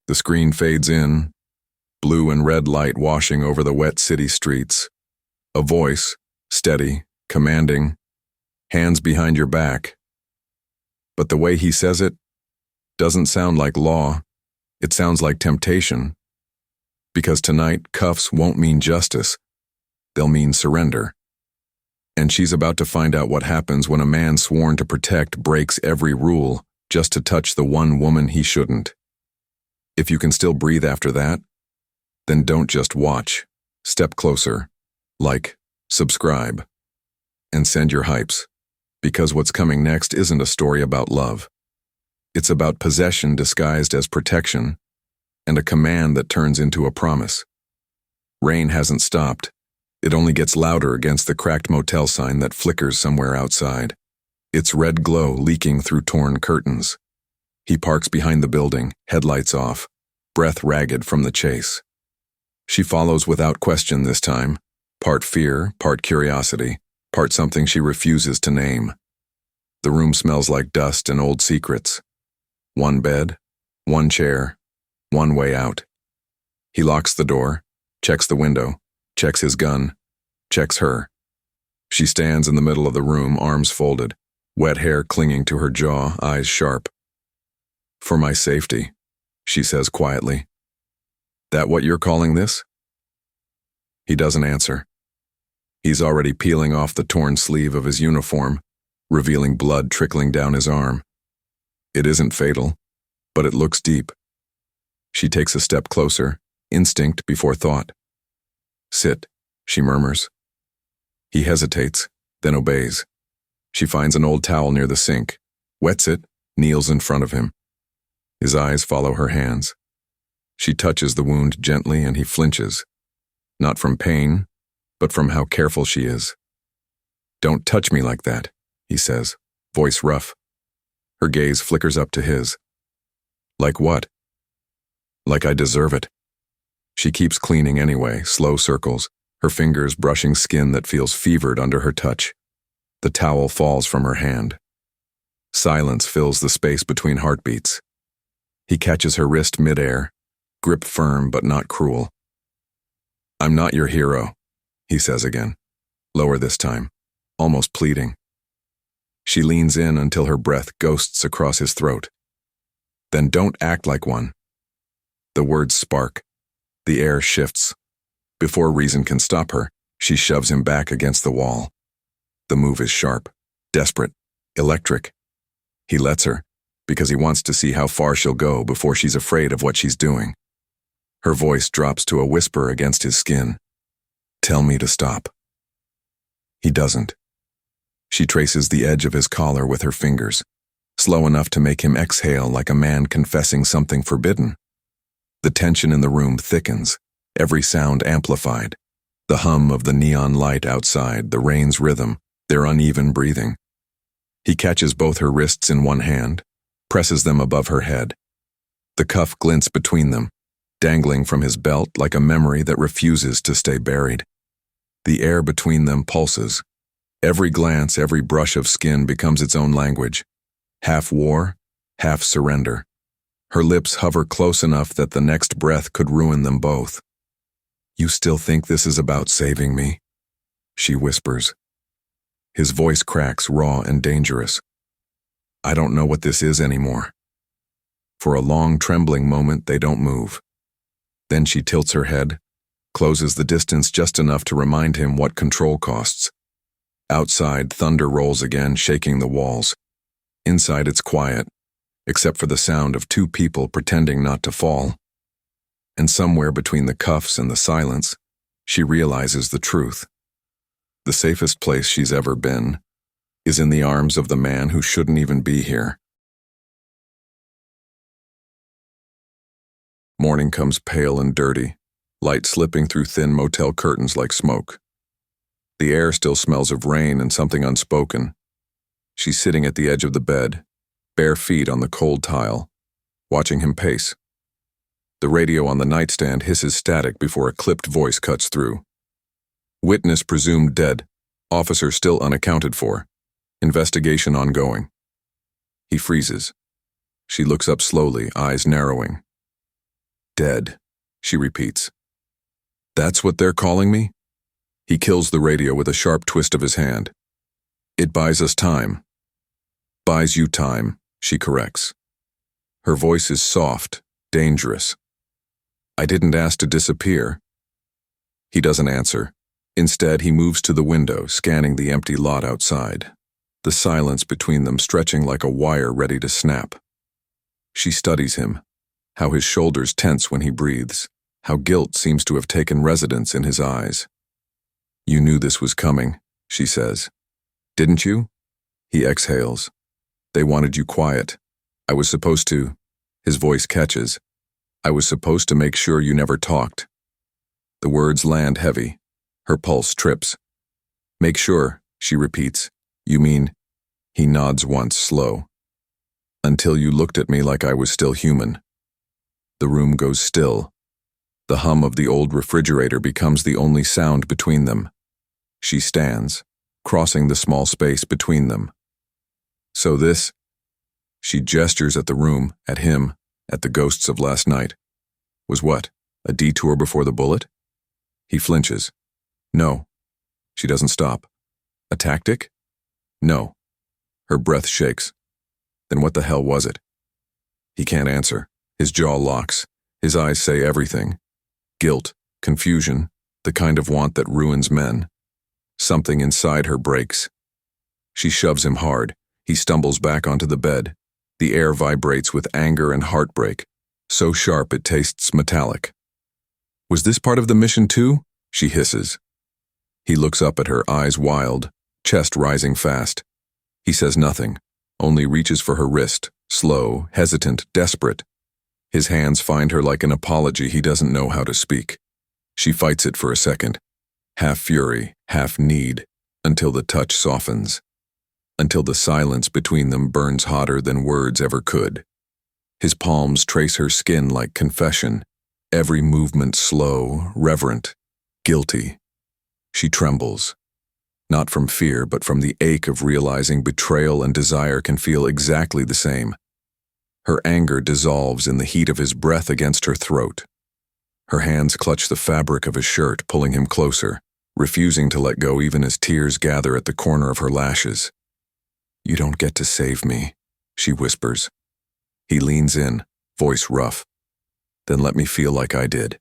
The screen fades in, blue and red light washing over the wet city streets. A voice, steady, commanding, hands behind your back. But the way he says it doesn't sound like law. It sounds like temptation. Because tonight, cuffs won't mean justice. They'll mean surrender. And she's about to find out what happens when a man sworn to protect breaks every rule just to touch the one woman he shouldn't. If you can still breathe after that, then don't just watch. Step closer. Like, subscribe, and send your hypes. Because what's coming next isn't a story about love. It's about possession disguised as protection, and a command that turns into a promise. Rain hasn't stopped. It only gets louder against the cracked motel sign that flickers somewhere outside, its red glow leaking through torn curtains. He parks behind the building, headlights off, breath ragged from the chase. She follows without question this time, part fear, part curiosity, part something she refuses to name. The room smells like dust and old secrets. One bed, one chair, one way out. He locks the door, checks the window, checks his gun, checks her. She stands in the middle of the room, arms folded, wet hair clinging to her jaw, eyes sharp. "For my safety," she says quietly. "That what you're calling this?" He doesn't answer. He's already peeling off the torn sleeve of his uniform, revealing blood trickling down his arm. It isn't fatal, but it looks deep. She takes a step closer, instinct before thought. "Sit," she murmurs. He hesitates, then obeys. She finds an old towel near the sink, wets it, kneels in front of him. His eyes follow her hands. She touches the wound gently and he flinches. Not from pain, but from how careful she is. "Don't touch me like that," he says, voice rough. Her gaze flickers up to his. "Like what?" "Like I deserve it." She keeps cleaning anyway, slow circles, her fingers brushing skin that feels fevered under her touch. The towel falls from her hand. Silence fills the space between heartbeats. He catches her wrist midair, grip firm but not cruel. "I'm not your hero," he says again, lower this time, almost pleading. She leans in until her breath ghosts across his throat. "Then don't act like one." The words spark. The air shifts. Before reason can stop her, she shoves him back against the wall. The move is sharp, desperate, electric. He lets her, because he wants to see how far she'll go before she's afraid of what she's doing. Her voice drops to a whisper against his skin. "Tell me to stop." He doesn't. She traces the edge of his collar with her fingers, slow enough to make him exhale like a man confessing something forbidden. The tension in the room thickens, every sound amplified. The hum of the neon light outside, the rain's rhythm, their uneven breathing. He catches both her wrists in one hand, presses them above her head. The cuff glints between them, dangling from his belt like a memory that refuses to stay buried. The air between them pulses. Every glance, every brush of skin becomes its own language. Half war, half surrender. Her lips hover close enough that the next breath could ruin them both. "You still think this is about saving me?" she whispers. His voice cracks, raw and dangerous. "I don't know what this is anymore." For a long, trembling moment, they don't move. Then she tilts her head, closes the distance just enough to remind him what control costs. Outside, thunder rolls again, shaking the walls. Inside, it's quiet, except for the sound of two people pretending not to fall. And somewhere between the cuffs and the silence, she realizes the truth. The safest place she's ever been is in the arms of the man who shouldn't even be here. Morning comes pale and dirty, light slipping through thin motel curtains like smoke. The air still smells of rain and something unspoken. She's sitting at the edge of the bed, bare feet on the cold tile, watching him pace. The radio on the nightstand hisses static before a clipped voice cuts through. "Witness presumed dead. Officer still unaccounted for. Investigation ongoing." He freezes. She looks up slowly, eyes narrowing. Dead, she repeats. That's what they're calling me? He kills the radio with a sharp twist of his hand. It buys us time. Buys you time, she corrects. Her voice is soft, dangerous. I didn't ask to disappear. He doesn't answer. Instead, he moves to the window, scanning the empty lot outside, the silence between them stretching like a wire ready to snap. She studies him, how his shoulders tense when he breathes, how guilt seems to have taken residence in his eyes. You knew this was coming, she says. Didn't you? He exhales. They wanted you quiet. I was supposed to. His voice catches. I was supposed to make sure you never talked. The words land heavy. Her pulse trips. Make sure, she repeats. You mean? He nods once, slow. Until you looked at me like I was still human. The room goes still. The hum of the old refrigerator becomes the only sound between them. She stands, crossing the small space between them. So this? She gestures at the room, at him, at the ghosts of last night. Was what? A detour before the bullet? He flinches. No. She doesn't stop. A tactic? No. Her breath shakes. Then what the hell was it? He can't answer. His jaw locks. His eyes say everything. Guilt, confusion, the kind of want that ruins men. Something inside her breaks. She shoves him hard. He stumbles back onto the bed. The air vibrates with anger and heartbreak, so sharp it tastes metallic. Was this part of the mission too? She hisses. He looks up at her, eyes wild, chest rising fast. He says nothing, only reaches for her wrist, slow, hesitant, desperate. His hands find her like an apology he doesn't know how to speak. She fights it for a second, half fury, half need, until the touch softens. Until the silence between them burns hotter than words ever could. His palms trace her skin like confession, every movement slow, reverent, guilty. She trembles, not from fear, but from the ache of realizing betrayal and desire can feel exactly the same. Her anger dissolves in the heat of his breath against her throat. Her hands clutch the fabric of his shirt, pulling him closer, refusing to let go even as tears gather at the corner of her lashes. You don't get to save me, she whispers. He leans in, voice rough. Then let me feel like I did.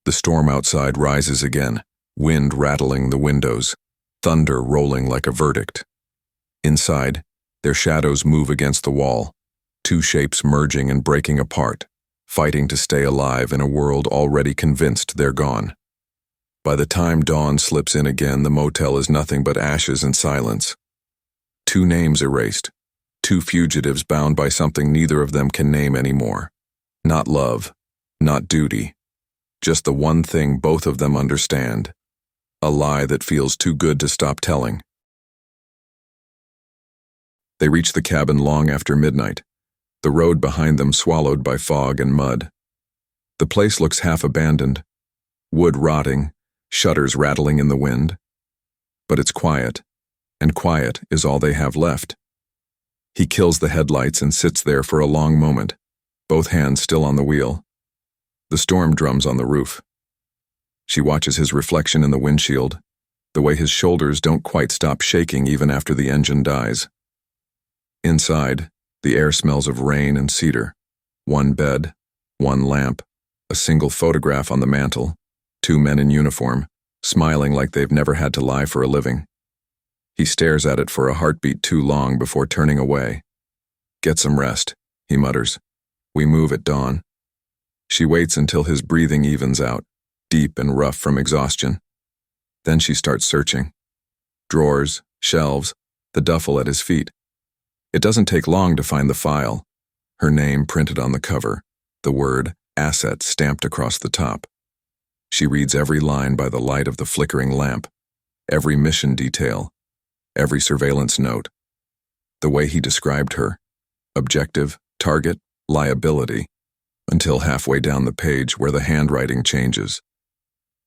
The storm outside rises again, wind rattling the windows, thunder rolling like a verdict. Inside, their shadows move against the wall, two shapes merging and breaking apart, fighting to stay alive in a world already convinced they're gone. By the time dawn slips in again, the motel is nothing but ashes and silence. Two names erased, two fugitives bound by something neither of them can name anymore. Not love, not duty, just the one thing both of them understand, a lie that feels too good to stop telling. They reach the cabin long after midnight, the road behind them swallowed by fog and mud. The place looks half abandoned, wood rotting, shutters rattling in the wind. But it's quiet. And quiet is all they have left. He kills the headlights and sits there for a long moment, both hands still on the wheel. The storm drums on the roof. She watches his reflection in the windshield, the way his shoulders don't quite stop shaking even after the engine dies. Inside, the air smells of rain and cedar. One bed, one lamp, a single photograph on the mantel, two men in uniform, smiling like they've never had to lie for a living. He stares at it for a heartbeat too long before turning away. Get some rest, he mutters. We move at dawn. She waits until his breathing evens out, deep and rough from exhaustion. Then she starts searching. Drawers, shelves, the duffel at his feet. It doesn't take long to find the file. Her name printed on the cover, the word asset stamped across the top. She reads every line by the light of the flickering lamp, every mission detail, every surveillance note. The way he described her, objective, target, liability, until halfway down the page where the handwriting changes.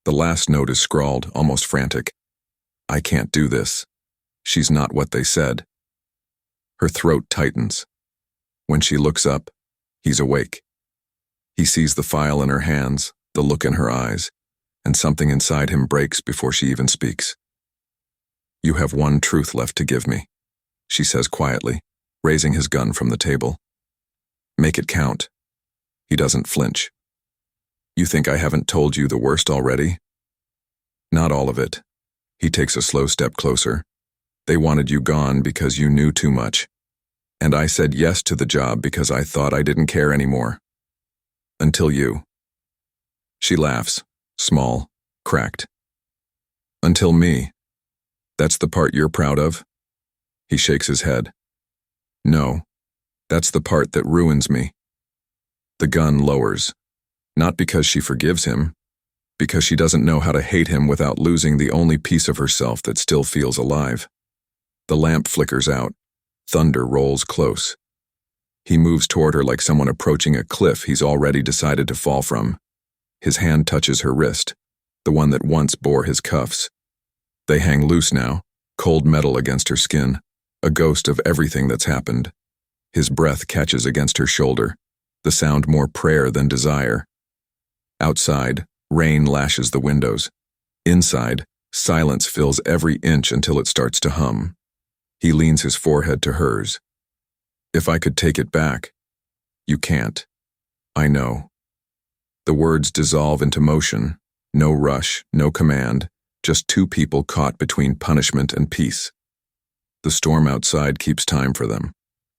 The last note is scrawled, almost frantic. I can't do this. She's not what they said. Her throat tightens. When she looks up, he's awake. He sees the file in her hands, the look in her eyes, and something inside him breaks before she even speaks. "You have one truth left to give me," she says quietly, raising his gun from the table. "Make it count." He doesn't flinch. "You think I haven't told you the worst already?" "Not all of it." He takes a slow step closer. "They wanted you gone because you knew too much. And I said yes to the job because I thought I didn't care anymore. Until you." She laughs, small, cracked. "Until me. That's the part you're proud of?" He shakes his head. "No, that's the part that ruins me." The gun lowers, not because she forgives him, because she doesn't know how to hate him without losing the only piece of herself that still feels alive. The lamp flickers out. Thunder rolls close. He moves toward her like someone approaching a cliff he's already decided to fall from. His hand touches her wrist, the one that once bore his cuffs. They hang loose now, cold metal against her skin, a ghost of everything that's happened. His breath catches against her shoulder, the sound more prayer than desire. Outside, rain lashes the windows. Inside, silence fills every inch until it starts to hum. He leans his forehead to hers. "If I could take it back." "You can't." "I know." The words dissolve into motion. No rush, no command, just two people caught between punishment and peace. The storm outside keeps time for them.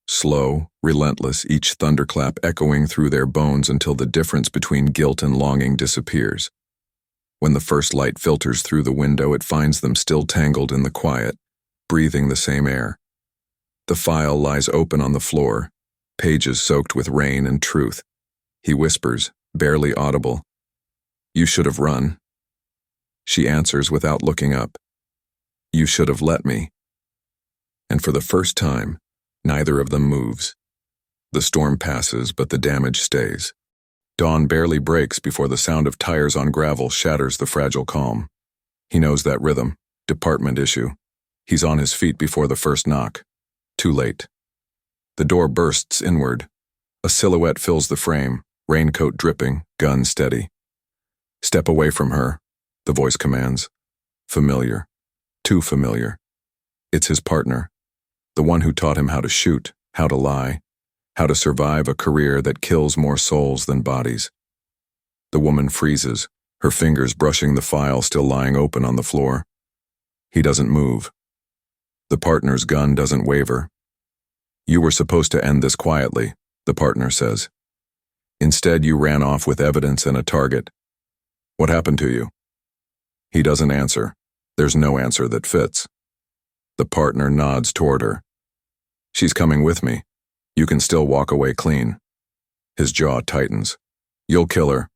Slow, relentless, each thunderclap echoing through their bones until the difference between guilt and longing disappears. When the first light filters through the window, it finds them still tangled in the quiet, breathing the same air. The file lies open on the floor, pages soaked with rain and truth. He whispers, barely audible, "You should have run." She answers without looking up, "You should have let me." And for the first time, neither of them moves. The storm passes, but the damage stays. Dawn barely breaks before the sound of tires on gravel shatters the fragile calm. He knows that rhythm, department issue. He's on his feet before the first knock. Too late. The door bursts inward. A silhouette fills the frame, raincoat dripping, gun steady. "Step away from her," the voice commands. Familiar. Too familiar. It's his partner. The one who taught him how to shoot, how to lie, how to survive a career that kills more souls than bodies. The woman freezes, her fingers brushing the file still lying open on the floor. He doesn't move. The partner's gun doesn't waver. "You were supposed to end this quietly," the partner says. "Instead, you ran off with evidence and a target. What happened to you?" He doesn't answer. There's no answer that fits. The partner nods toward her. "She's coming with me. You can still walk away clean." His jaw tightens. "You'll kill her."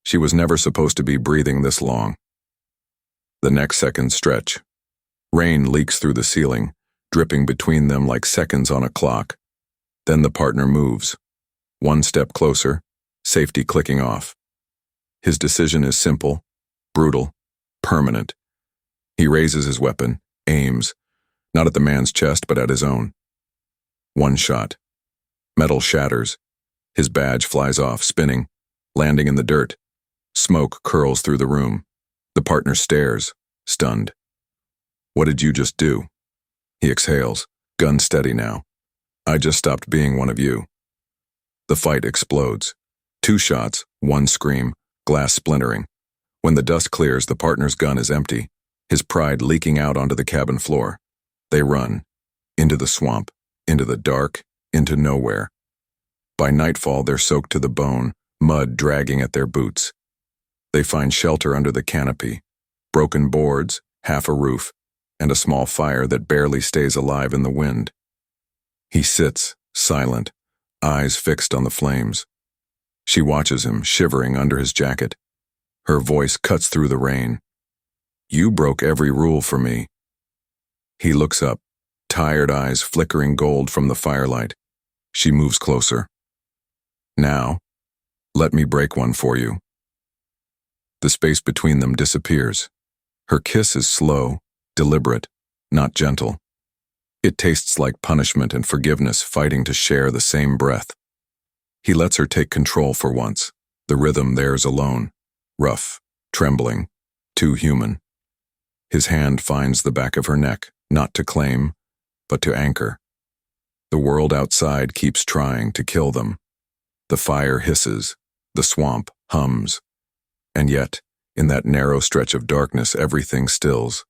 She was never supposed to be breathing this long. The next seconds stretch. Rain leaks through the ceiling, dripping between them like seconds on a clock. Then the partner moves. One step closer, safety clicking off. His decision is simple, brutal, permanent. He raises his weapon, aims, not at the man's chest but at his own. One shot. Metal shatters. His badge flies off, spinning, landing in the dirt. Smoke curls through the room. The partner stares, stunned. "What did you just do?" He exhales, gun steady now. "I just stopped being one of you." The fight explodes. 2 shots, 1 scream, glass splintering. When the dust clears, the partner's gun is empty, his pride leaking out onto the cabin floor. They run. Into the swamp, into the dark, into nowhere. By nightfall, they're soaked to the bone, mud dragging at their boots. They find shelter under the canopy. Broken boards, half a roof, and a small fire that barely stays alive in the wind. He sits, silent, eyes fixed on the flames. She watches him, shivering under his jacket. Her voice cuts through the rain. "You broke every rule for me." He looks up, tired eyes flickering gold from the firelight. She moves closer. "Now, let me break one for you." The space between them disappears. Her kiss is slow, deliberate, not gentle. It tastes like punishment and forgiveness fighting to share the same breath. He lets her take control for once, the rhythm theirs alone, rough, trembling, too human. His hand finds the back of her neck, not to claim, but to anchor. The world outside keeps trying to kill them. The fire hisses, the swamp hums, and yet, in that narrow stretch of darkness, everything stills.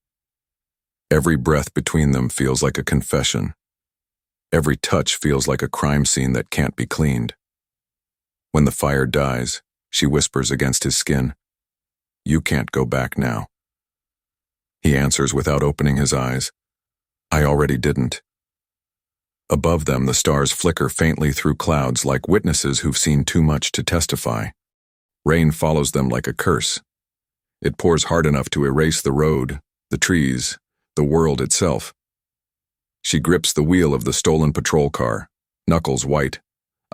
Every breath between them feels like a confession. Every touch feels like a crime scene that can't be cleaned. When the fire dies, she whispers against his skin, "You can't go back now." He answers without opening his eyes, "I already didn't." Above them, the stars flicker faintly through clouds like witnesses who've seen too much to testify. Rain follows them like a curse. It pours hard enough to erase the road, the trees, the world itself. She grips the wheel of the stolen patrol car, knuckles white,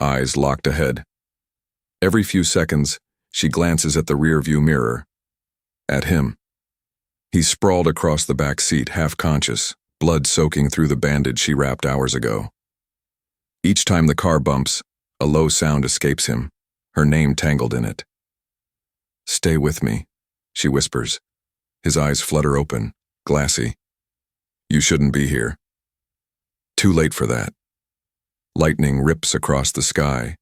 eyes locked ahead. Every few seconds, she glances at the rearview mirror. At him. He's sprawled across the back seat, half-conscious, blood soaking through the bandage she wrapped hours ago. Each time the car bumps, a low sound escapes him, her name tangled in it. "Stay with me," she whispers. His eyes flutter open, glassy. "You shouldn't be here." Too late for that. Lightning rips across the sky.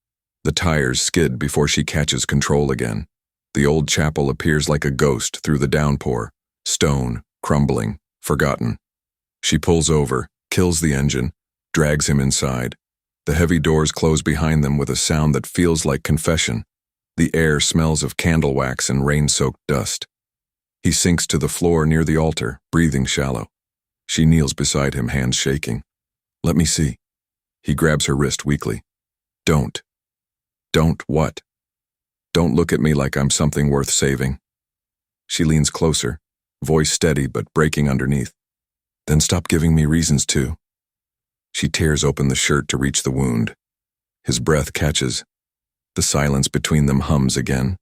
The tires skid before she catches control again. The old chapel appears like a ghost through the downpour, stone, crumbling, forgotten. She pulls over, kills the engine, drags him inside. The heavy doors close behind them with a sound that feels like confession. The air smells of candle wax and rain-soaked dust. He sinks to the floor near the altar, breathing shallow. She kneels beside him, hands shaking. "Let me see." He grabs her wrist weakly. "Don't." "Don't what?" "Don't look at me like I'm something worth saving." She leans closer, voice steady but breaking underneath. "Then stop giving me reasons to." She tears open the shirt to reach the wound. His breath catches. The silence between them hums again,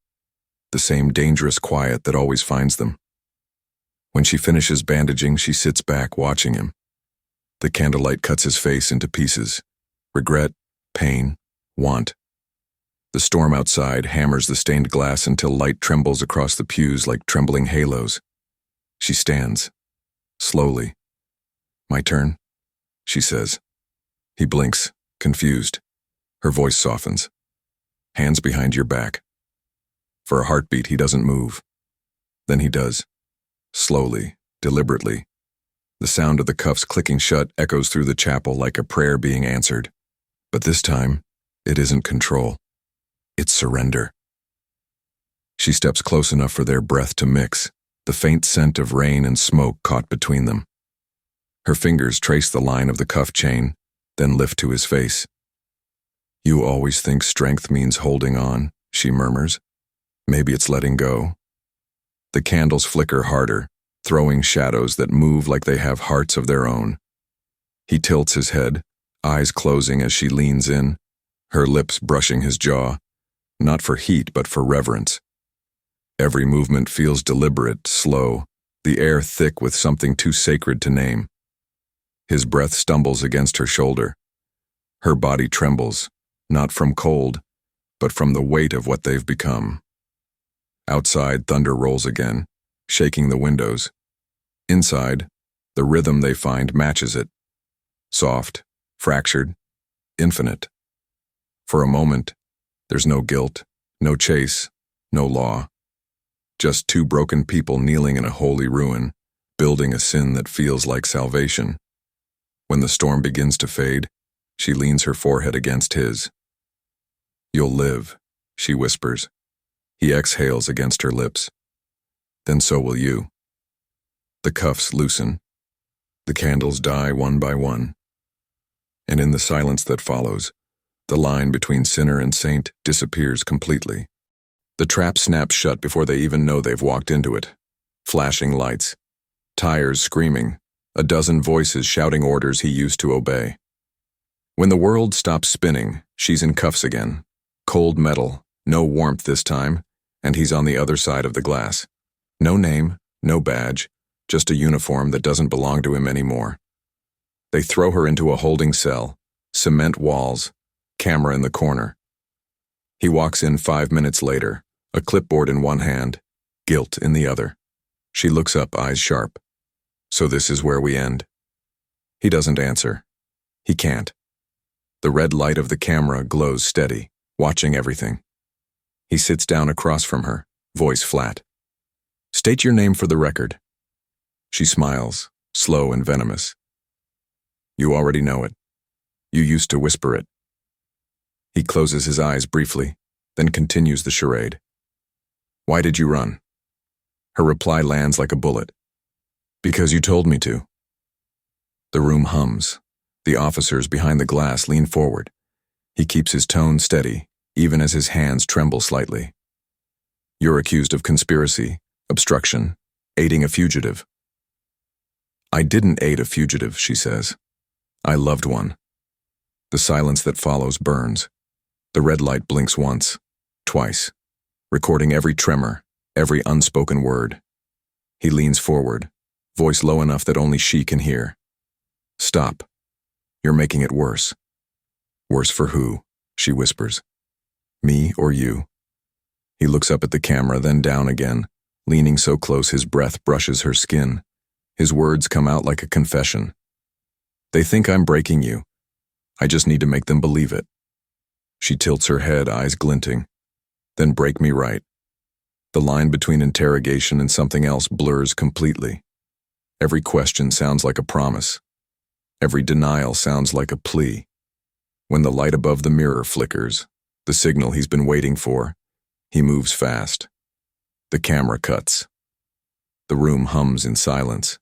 the same dangerous quiet that always finds them. When she finishes bandaging, she sits back watching him. The candlelight cuts his face into pieces. Regret, pain, want. The storm outside hammers the stained glass until light trembles across the pews like trembling halos. She stands, slowly. "My turn," she says. He blinks, confused. Her voice softens. "Hands behind your back." For a heartbeat, he doesn't move. Then he does. Slowly, deliberately. The sound of the cuffs clicking shut echoes through the chapel like a prayer being answered. But this time, it isn't control. It's surrender. She steps close enough for their breath to mix, the faint scent of rain and smoke caught between them. Her fingers trace the line of the cuff chain, then lift to his face. "You always think strength means holding on," she murmurs. "Maybe it's letting go." The candles flicker harder, throwing shadows that move like they have hearts of their own. He tilts his head, eyes closing as she leans in, her lips brushing his jaw, not for heat but for reverence. Every movement feels deliberate, slow, the air thick with something too sacred to name. His breath stumbles against her shoulder. Her body trembles, not from cold, but from the weight of what they've become. Outside, thunder rolls again, shaking the windows. Inside, the rhythm they find matches it. Soft, fractured, infinite. For a moment, there's no guilt, no chase, no law. Just two broken people kneeling in a holy ruin, building a sin that feels like salvation. When the storm begins to fade, she leans her forehead against his. "You'll live," she whispers. He exhales against her lips. "Then so will you." The cuffs loosen. The candles die one by one. And in the silence that follows, the line between sinner and saint disappears completely. The trap snaps shut before they even know they've walked into it. Flashing lights, tires screaming, a dozen voices shouting orders he used to obey. When the world stops spinning, she's in cuffs again. Cold metal, no warmth this time, and he's on the other side of the glass. No name, no badge, just a uniform that doesn't belong to him anymore. They throw her into a holding cell, cement walls, camera in the corner. He walks in 5 minutes later, a clipboard in one hand, guilt in the other. She looks up, eyes sharp. So this is where we end. He doesn't answer. He can't. The red light of the camera glows steady, watching everything. He sits down across from her, voice flat. State your name for the record. She smiles, slow and venomous. You already know it. You used to whisper it. He closes his eyes briefly, then continues the charade. Why did you run? Her reply lands like a bullet. Because you told me to. The room hums. The officers behind the glass lean forward. He keeps his tone steady, even as his hands tremble slightly. You're accused of conspiracy, obstruction, aiding a fugitive. I didn't aid a fugitive, she says. I loved one. The silence that follows burns. The red light blinks once, twice, recording every tremor, every unspoken word. He leans forward, voice low enough that only she can hear. Stop. You're making it worse. Worse for who? She whispers. Me or you? He looks up at the camera, then down again, leaning so close his breath brushes her skin. His words come out like a confession. They think I'm breaking you. I just need to make them believe it. She tilts her head, eyes glinting. Then break me right. The line between interrogation and something else blurs completely. Every question sounds like a promise. Every denial sounds like a plea. When the light above the mirror flickers, the signal he's been waiting for, he moves fast. The camera cuts. The room hums in silence.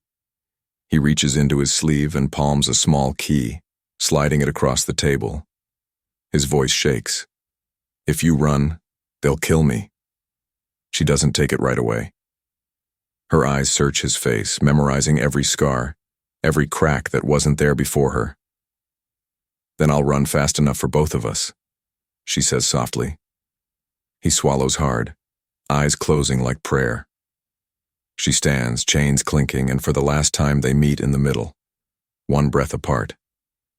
He reaches into his sleeve and palms a small key, sliding it across the table. His voice shakes. If you run, they'll kill me. She doesn't take it right away. Her eyes search his face, memorizing every scar, every crack that wasn't there before her. Then I'll run fast enough for both of us, she says softly. He swallows hard, eyes closing like prayer. She stands, chains clinking, and for the last time they meet in the middle, one breath apart.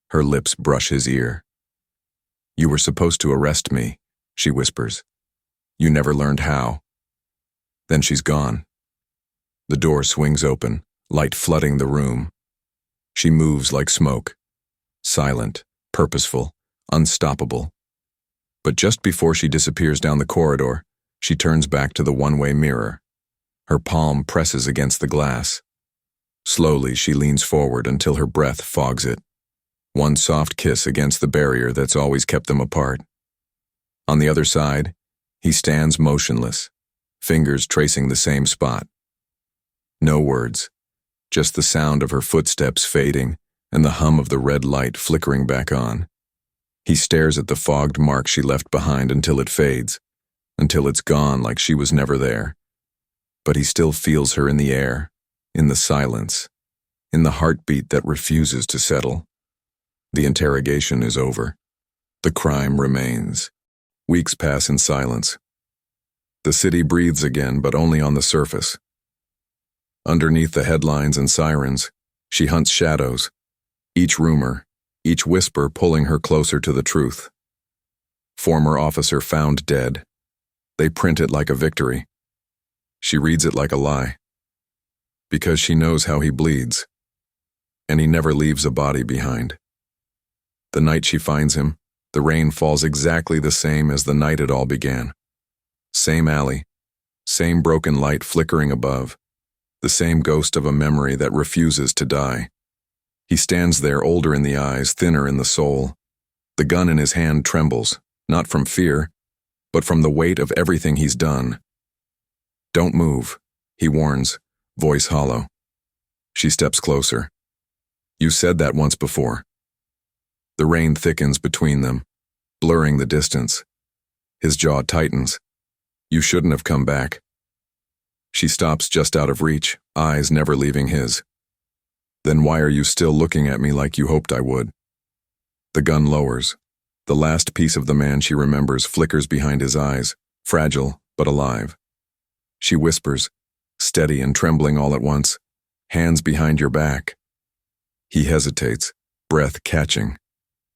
Her lips brush his ear. You were supposed to arrest me, she whispers. You never learned how. Then she's gone. The door swings open, light flooding the room. She moves like smoke, silent, purposeful, unstoppable. But just before she disappears down the corridor, she turns back to the one-way mirror. Her palm presses against the glass. Slowly, she leans forward until her breath fogs it. One soft kiss against the barrier that's always kept them apart. On the other side, he stands motionless, fingers tracing the same spot. No words, just the sound of her footsteps fading and the hum of the red light flickering back on. He stares at the fogged mark she left behind until it fades, until it's gone like she was never there. But he still feels her in the air, in the silence, in the heartbeat that refuses to settle. The interrogation is over. The crime remains. Weeks pass in silence. The city breathes again, but only on the surface. Underneath the headlines and sirens, she hunts shadows, each rumor, each whisper pulling her closer to the truth. Former officer found dead. They print it like a victory. She reads it like a lie. Because she knows how he bleeds. And he never leaves a body behind. The night she finds him, the rain falls exactly the same as the night it all began. Same alley, same broken light flickering above, the same ghost of a memory that refuses to die. He stands there, older in the eyes, thinner in the soul. The gun in his hand trembles, not from fear, but from the weight of everything he's done. Don't move, he warns, voice hollow. She steps closer. You said that once before. The rain thickens between them, blurring the distance. His jaw tightens. You shouldn't have come back. She stops just out of reach, eyes never leaving his. Then why are you still looking at me like you hoped I would? The gun lowers. The last piece of the man she remembers flickers behind his eyes, fragile but alive. She whispers, steady and trembling all at once, hands behind your back. He hesitates, breath catching.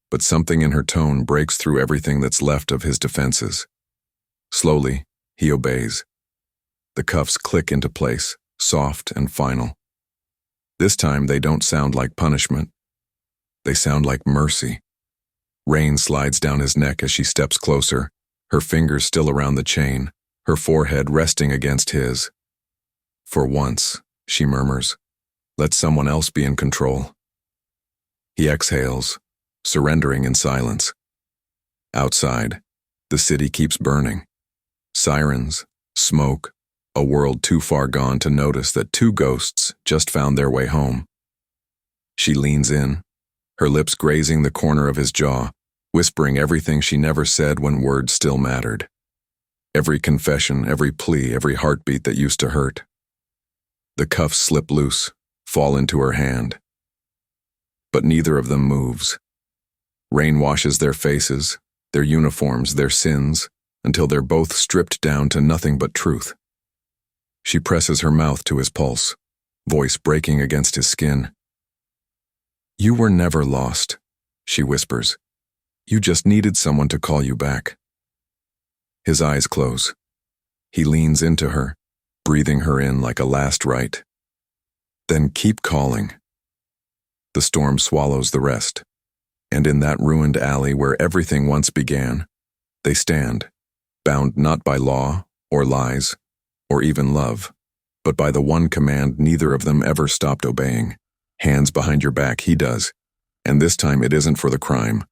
but something in her tone breaks through everything that's left of his defenses. Slowly, he obeys. The cuffs click into place, soft and final. This time they don't sound like punishment. They sound like mercy. Rain slides down his neck as she steps closer, her fingers still around the chain, her forehead resting against his. For once, she murmurs, let someone else be in control. He exhales, surrendering in silence. Outside, the city keeps burning. Sirens, smoke, a world too far gone to notice that two ghosts just found their way home. She leans in, her lips grazing the corner of his jaw, whispering everything she never said when words still mattered. Every confession, every plea, every heartbeat that used to hurt. The cuffs slip loose, fall into her hand. But neither of them moves. Rain washes their faces, their uniforms, their sins, until they're both stripped down to nothing but truth. She presses her mouth to his pulse, voice breaking against his skin. You were never lost, she whispers. You just needed someone to call you back. His eyes close. He leans into her, breathing her in like a last rite. Then keep calling. The storm swallows the rest, and in that ruined alley where everything once began, they stand, bound not by law or lies or even love, but by the one command neither of them ever stopped obeying. Hands behind your back, he does, and this time it isn't for the crime,